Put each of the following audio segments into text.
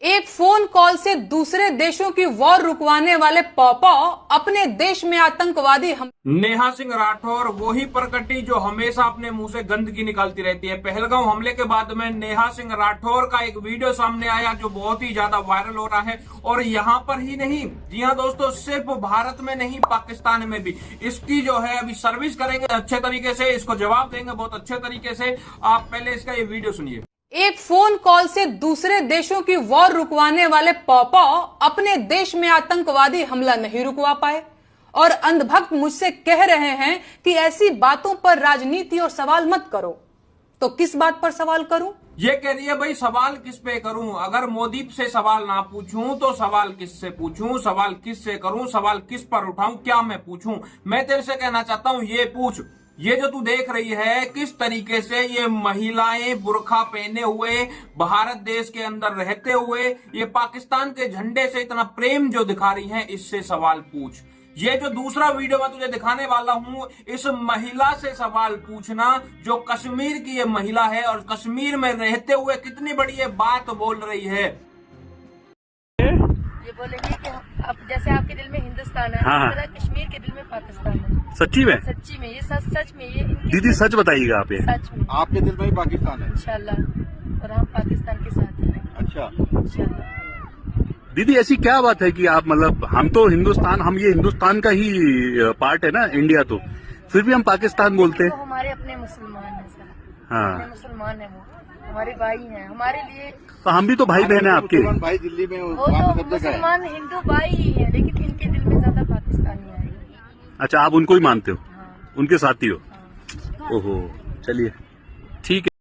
एक phone call से दूसरे देशों की वॉर रुकवाने वाले पॉपो अपने देश में आतंकवादी हम। नेहा सिंह राठौर वही प्रकटी जो हमेशा अपने मुंह से गंदगी निकालती रहती है। पहलगांव हमले के बाद में नेहा सिंह राठौर का एक वीडियो सामने आया जो बहुत ही ज्यादा वायरल हो रहा है। और यहाँ पर ही नहीं, जी हाँ दोस्तों, सिर्फ भारत में नहीं पाकिस्तान में भी इसकी जो है अभी सर्विस करेंगे अच्छे तरीके से, इसको जवाब देंगे बहुत अच्छे तरीके से। आप पहले इसका ये वीडियो सुनिए। एक फोन कॉल से दूसरे देशों की वॉर रुकवाने वाले पॉपो अपने देश में आतंकवादी हमला नहीं रुकवा पाए और अंधभक्त मुझसे कह रहे हैं कि ऐसी बातों पर राजनीति और सवाल मत करो। तो किस बात पर सवाल करूं? ये कह रही है भाई सवाल किस पे करूं? अगर मोदी से सवाल ना पूछूं तो सवाल किससे पूछूं? सवाल किससे करूं? सवाल किस पर उठाऊं? क्या मैं पूछूं? मैं तेरे से कहना चाहता हूं ये पूछ। ये जो तू देख रही है किस तरीके से ये महिलाएं बुर्खा पहने हुए भारत देश के अंदर रहते हुए ये पाकिस्तान के झंडे से इतना प्रेम जो दिखा रही हैं, इससे सवाल पूछ। ये जो दूसरा वीडियो मैं तुझे दिखाने वाला हूं, इस महिला से सवाल पूछना जो कश्मीर की ये महिला है और कश्मीर में रहते हुए कितनी बड़ी ये बात बोल रही है। ये बोलेंगे कि अब जैसे आपके दिल में हिंदुस्तान है, हाँ। कश्मीर के दिल में पाकिस्तान है। सच्ची में? सच्ची में, ये सच में, ये दीदी सच बताइएगा आप। ये सच में आपके दिल में ही पाकिस्तान है इंशाल्लाह, और हम पाकिस्तान के साथ हैं अच्छा इंशाल्लाह। दीदी ऐसी क्या बात है कि आप मतलब हम तो हिंदुस्तान, हम ये हिंदुस्तान का ही पार्ट है ना इंडिया, तो फिर भी हम पाकिस्तान बोलते तो हैं। हमारे अपने मुसलमान हैं सर, हाँ। अपने मुसलमान हैं, वो हमारे भाई हैं, हमारे लिए। तो हम भी तो भाई बहन है आपके। मुसलमान भाई दिल्ली में वो वहाँ तो पे सब जगह है। मुसलमान हिंदू भाई ही है, लेकिन इनके दिल में ज्यादा पाकिस्तानी है। अच्छा, आप उनको ही मानते हो? हाँ। उनके साथी हो? हाँ। ओहो, चलिए ठीक है।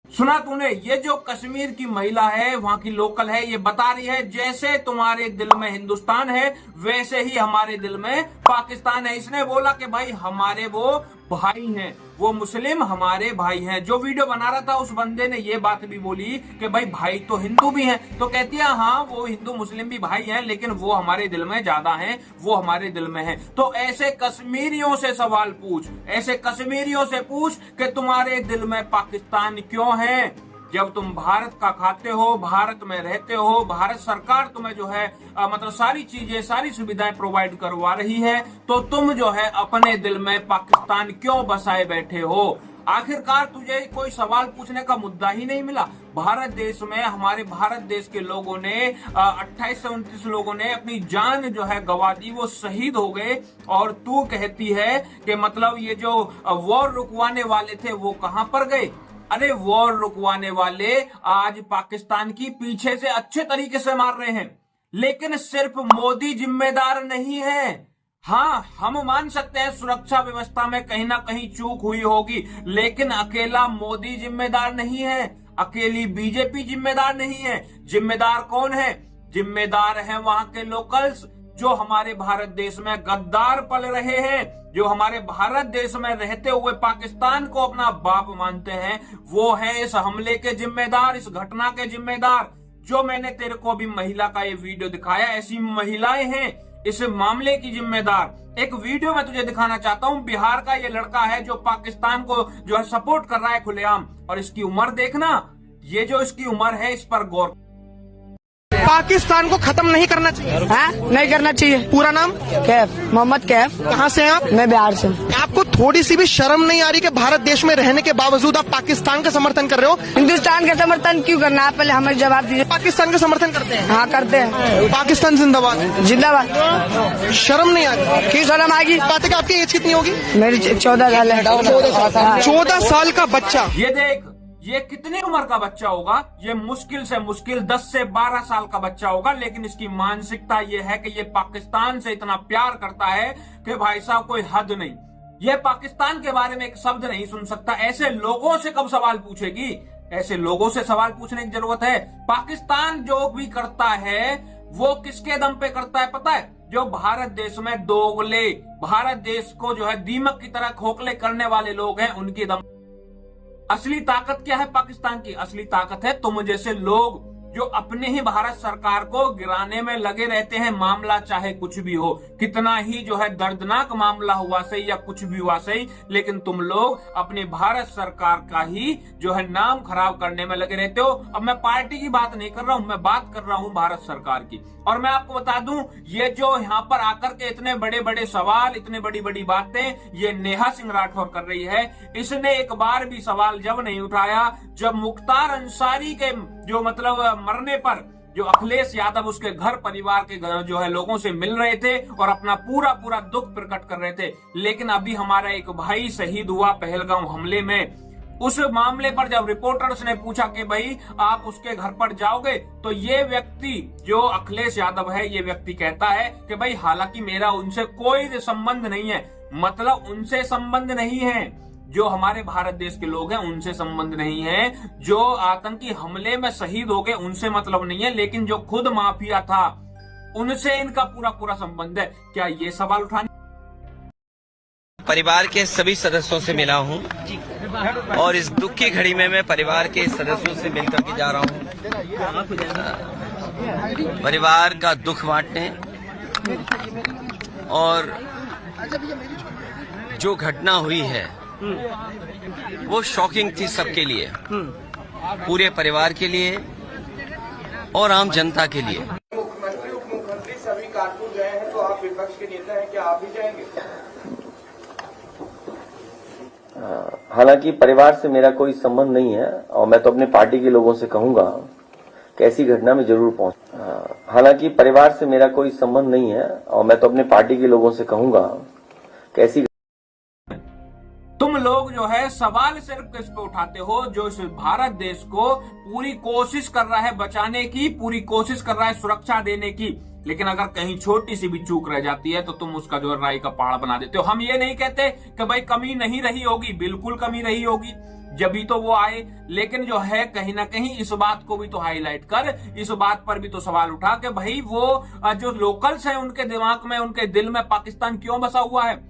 सुना तूने? ये जो कश्मीर की महिला है, वहां की लोकल है, ये बता रही है जैसे तुम्हारे दिल में हिंदुस्तान है वैसे ही हमारे दिल में पाकिस्तान है। इसने बोला कि भाई हमारे वो भाई हैं, वो मुस्लिम हमारे भाई हैं। जो वीडियो बना रहा था उस बंदे ने ये बात भी बोली कि भाई भाई तो हिंदू भी हैं। तो कहती है हाँ वो हिंदू मुस्लिम भी भाई हैं, लेकिन वो हमारे दिल में ज्यादा हैं, वो हमारे दिल में हैं। तो ऐसे कश्मीरियों से सवाल पूछ, ऐसे कश्मीरियों से पूछ कि तुम्हारे दिल में पाकिस्तान क्यों है? जब तुम भारत का खाते हो, भारत में रहते हो, भारत सरकार तुम्हें जो है मतलब सारी चीजें, सारी सुविधाएं प्रोवाइड करवा रही है, तो तुम जो है अपने दिल में पाकिस्तान क्यों बसाए बैठे हो? आखिरकार तुझे कोई सवाल पूछने का मुद्दा ही नहीं मिला। भारत देश में, हमारे भारत देश के लोगों ने 28 से 29 लोगों ने अपनी जान जो है गंवा दी, वो शहीद हो गए। और तू कहती है कि मतलब ये जो वॉर रुकवाने वाले थे वो कहां पर गए? अरे वॉर रुकवाने वाले आज पाकिस्तान की पीछे से अच्छे तरीके से मार रहे हैं, लेकिन सिर्फ मोदी जिम्मेदार नहीं है। हाँ, हम मान सकते हैं सुरक्षा व्यवस्था में कहीं ना कहीं चूक हुई होगी, लेकिन अकेला मोदी जिम्मेदार नहीं है, अकेली बीजेपी जिम्मेदार नहीं है। जिम्मेदार कौन है? जिम्मेदार है वहां के लोकल्स जो हमारे भारत देश में गद्दार पल रहे हैं, जो हमारे भारत देश में रहते हुए पाकिस्तान को अपना बाप मानते हैं। वो है इस हमले के जिम्मेदार, इस घटना के जिम्मेदार। जो मैंने तेरे को अभी महिला का ये वीडियो दिखाया, ऐसी महिलाएं हैं इस मामले की जिम्मेदार। एक वीडियो मैं तुझे दिखाना चाहता हूं। बिहार का ये लड़का है जो पाकिस्तान को जो है सपोर्ट कर रहा है खुलेआम, और इसकी उम्र देखना, ये जो इसकी उम्र है इस पर गौर। पाकिस्तान को खत्म नहीं करना चाहिए। हाँ, नहीं करना चाहिए। पूरा नाम? कैफ, मोहम्मद कैफ। कहाँ से हैं आप? मैं बिहार से। आपको थोड़ी सी भी शर्म नहीं आ रही कि भारत देश में रहने के बावजूद आप पाकिस्तान का समर्थन कर रहे हो? हिंदुस्तान का समर्थन क्यों करना है? पहले हमें जवाब दीजिए। पाकिस्तान का समर्थन करते हैं? हाँ करते हैं। पाकिस्तान जिंदाबाद। जिंदाबाद। शर्म नहीं आ रही? क्यों शर्म आएगी? बात है कि आपकी एज कितनी होगी? मेरी 14 साल है। 14 साल का बच्चा। ये देख, ये कितनी उम्र का बच्चा होगा? ये मुश्किल से मुश्किल 10 से 12 साल का बच्चा होगा, लेकिन इसकी मानसिकता ये है कि ये पाकिस्तान से इतना प्यार करता है कि भाई साहब कोई हद नहीं। ये पाकिस्तान के बारे में एक शब्द नहीं सुन सकता। ऐसे लोगों से कब सवाल पूछेगी? ऐसे लोगों से सवाल पूछने की जरूरत है। पाकिस्तान जो भी करता है वो किसके दम पे करता है पता है? जो भारत देश में दोगले, भारत देश को जो है दीमक की तरह खोखले करने वाले लोग हैं, उनकी दम। असली ताकत क्या है पाकिस्तान की? असली ताकत है तुम जैसे लोग जो अपने ही भारत सरकार को गिराने में लगे रहते हैं, मामला चाहे कुछ भी हो, कितना ही जो है दर्दनाक मामला हुआ सही या कुछ भी हुआ सही, लेकिन तुम लोग अपनी भारत सरकार का ही जो है नाम खराब करने में लगे रहते हो। अब मैं पार्टी की बात नहीं कर रहा हूं, मैं बात कर रहा हूं भारत सरकार की। और मैं आपको बता दूं, ये जो यहाँ पर आकर के इतने बड़े बड़े सवाल, इतने बड़ी बड़ी बातें ये नेहा सिंह राठौर कर रही है, इसने एक बार भी सवाल जब नहीं उठाया जब मुख्तार अंसारी के जो मतलब मरने पर जो अखिलेश यादव उसके घर परिवार के जो है लोगों से मिल रहे थे और अपना पूरा दुख प्रकट कर रहे थे। लेकिन अभी हमारा एक भाई शहीद हुआ पहलगाम हमले में, उस मामले पर जब रिपोर्टर्स ने पूछा कि भाई आप उसके घर पर जाओगे, तो ये व्यक्ति जो अखिलेश यादव है, ये व्यक्ति कहता है कि भाई हालांकि मेरा उनसे कोई संबंध नहीं है, मतलब उनसे संबंध नहीं है, जो हमारे भारत देश के लोग हैं उनसे संबंध नहीं है, जो आतंकी हमले में शहीद हो गए उनसे मतलब नहीं है, लेकिन जो खुद माफिया था उनसे इनका पूरा संबंध है। क्या ये सवाल उठाने? परिवार के सभी सदस्यों से मिला हूं और इस दुख की घड़ी में मैं परिवार के सदस्यों से मिलकर के जा रहा हूं, परिवार का दुख बांटने। और जो घटना हुई है वो शॉकिंग थी सबके लिए, पूरे परिवार के लिए और आम जनता के लिए। मुख्यमंत्री उप मुख्यमंत्री सभी कानपुर गए हैं, तो आप विपक्ष के नेता हैं, क्या आप भी जाएंगे? हालांकि परिवार से मेरा कोई संबंध नहीं है और मैं तो अपने पार्टी के लोगों से कहूंगा कि ऐसी घटना में जरूर पहुंच। हालांकि परिवार से मेरा कोई संबंध नहीं है और मैं तो अपने पार्टी के लोगों से कहूंगा कि ऐसी। तुम लोग जो है सवाल सिर्फ किस पे उठाते हो? जो इस भारत देश को पूरी कोशिश कर रहा है बचाने की, पूरी कोशिश कर रहा है सुरक्षा देने की, लेकिन अगर कहीं छोटी सी भी चूक रह जाती है तो तुम उसका जो है राई का पहाड़ बना देते हो। हम ये नहीं कहते कि भाई कमी नहीं रही होगी, बिल्कुल कमी रही होगी, जब भी तो वो आए, लेकिन जो है कहीं ना कहीं इस बात को भी तो हाईलाइट कर, इस बात पर भी तो सवाल उठा कि भाई वो जो लोकल्स हैं उनके दिमाग में, उनके दिल में पाकिस्तान क्यों बसा हुआ है।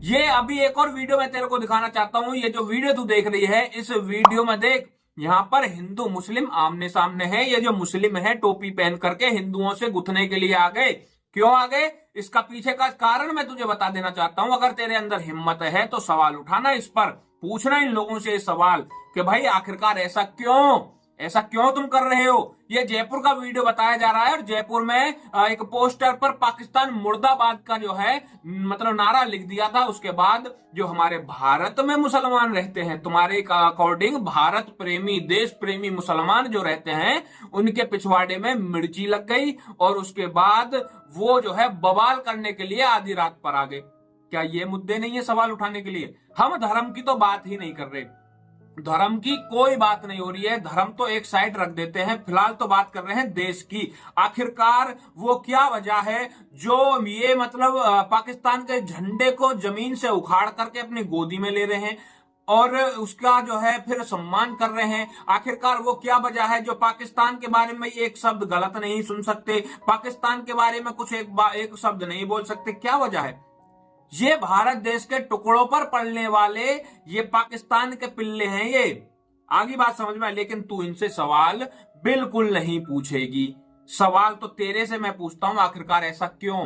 ये अभी एक और वीडियो मैं तेरे को दिखाना चाहता हूं। ये जो वीडियो तू देख रही है, इस वीडियो में देख, यहाँ पर हिंदू मुस्लिम आमने सामने है। ये जो मुस्लिम है टोपी पहन करके हिंदुओं से गुथने के लिए आ गए। क्यों आ गए? इसका पीछे का कारण मैं तुझे बता देना चाहता हूं। अगर तेरे अंदर हिम्मत है तो सवाल उठाना, इस पर पूछना इन लोगों से सवाल कि भाई आखिरकार ऐसा क्यों तुम कर रहे हो। ये जयपुर का वीडियो बताया जा रहा है और जयपुर में एक पोस्टर पर पाकिस्तान मुर्दाबाद का जो है मतलब नारा लिख दिया था। उसके बाद जो हमारे भारत में मुसलमान रहते हैं, तुम्हारे अकॉर्डिंग भारत प्रेमी, देश प्रेमी मुसलमान जो रहते हैं, उनके पिछवाड़े में मिर्ची लग गई और उसके बाद वो जो है बवाल करने के लिए आधी रात पर आ गए। क्या ये मुद्दे नहीं है सवाल उठाने के लिए? हम धर्म की तो बात ही नहीं कर रहे, धर्म की कोई बात नहीं हो रही है, धर्म तो एक साइड रख देते हैं। फिलहाल तो बात कर रहे हैं देश की। आखिरकार वो क्या वजह है जो ये मतलब पाकिस्तान के झंडे को जमीन से उखाड़ करके अपनी गोदी में ले रहे हैं और उसका जो है फिर सम्मान कर रहे हैं? आखिरकार वो क्या वजह है जो पाकिस्तान के बारे में एक शब्द गलत नहीं सुन सकते, पाकिस्तान के बारे में कुछ एक शब्द नहीं बोल सकते? क्या वजह है? ये भारत देश के टुकड़ों पर पड़ने वाले ये पाकिस्तान के पिल्ले हैं। ये आगे बात समझ में। लेकिन तू इनसे सवाल बिल्कुल नहीं पूछेगी। सवाल तो तेरे से मैं पूछता हूं, आखिरकार ऐसा क्यों?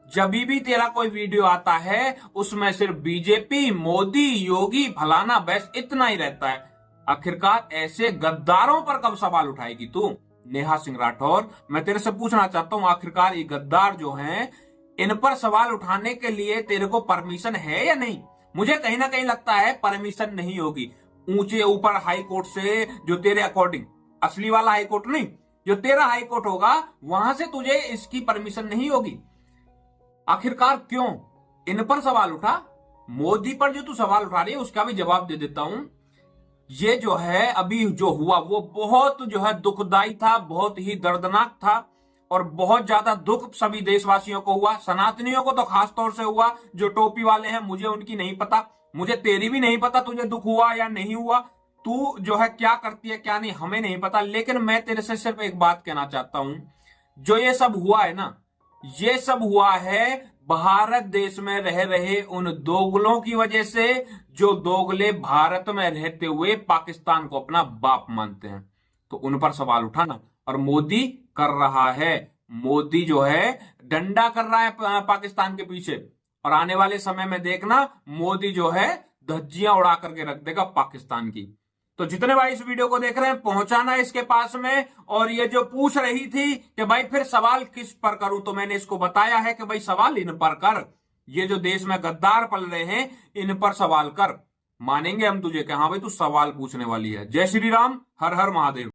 जब भी तेरा कोई वीडियो आता है उसमें सिर्फ बीजेपी, मोदी, योगी, फलाना बैस इतना ही रहता है। आखिरकार ऐसे गद्दारों पर कब सवाल उठाएगी तू? नेहा सिंह राठौर, मैं तेरे से पूछना चाहता हूं, आखिरकार ये गद्दार जो हैं, इन पर सवाल उठाने के लिए तेरे को परमिशन है या नहीं? मुझे कहीं ना कहीं लगता है परमिशन नहीं होगी। ऊंचे ऊपर हाई कोर्ट से, जो तेरे अकॉर्डिंग, असली वाला हाई कोर्ट नहीं, जो तेरा हाई कोर्ट होगा वहां से तुझे इसकी परमिशन नहीं होगी। आखिरकार क्यों इन पर सवाल उठा? मोदी पर जो तू सवाल उठा रही है उसका भी जवाब दे देता हूं। ये जो है अभी जो हुआ वो बहुत जो है दुखदाई था, बहुत ही दर्दनाक था और बहुत ज्यादा दुख सभी देशवासियों को हुआ। सनातनियों को तो खास तौर से हुआ। जो टोपी वाले हैं मुझे उनकी नहीं पता, मुझे तेरी भी नहीं पता तुझे दुख हुआ या नहीं हुआ, तू जो है क्या करती है क्या नहीं हमें नहीं पता। लेकिन मैं तेरे से सिर्फ एक बात कहना चाहता हूं, जो ये सब हुआ है ना, ये सब हुआ है भारत देश में रह रहे उन दोगलों की वजह से, जो दोगले भारत में रहते हुए पाकिस्तान को अपना बाप मानते हैं। तो उन पर सवाल उठाना। और मोदी कर रहा है। मोदी जो है डंडा कर रहा है पाकिस्तान के पीछे, और आने वाले समय में देखना मोदी जो है धज्जियां उड़ा करके रख देगा पाकिस्तान की। तो जितने भाई इस वीडियो को देख रहे हैं पहुंचाना इसके पास में। और ये जो पूछ रही थी कि भाई फिर सवाल किस पर करूं, तो मैंने इसको बताया है कि भाई सवाल इन पर कर। ये जो देश में गद्दार पल रहे हैं इन पर सवाल कर, मानेंगे हम तुझे कि हाँ भाई तू सवाल पूछने वाली है। जय श्री राम, हर हर महादेव।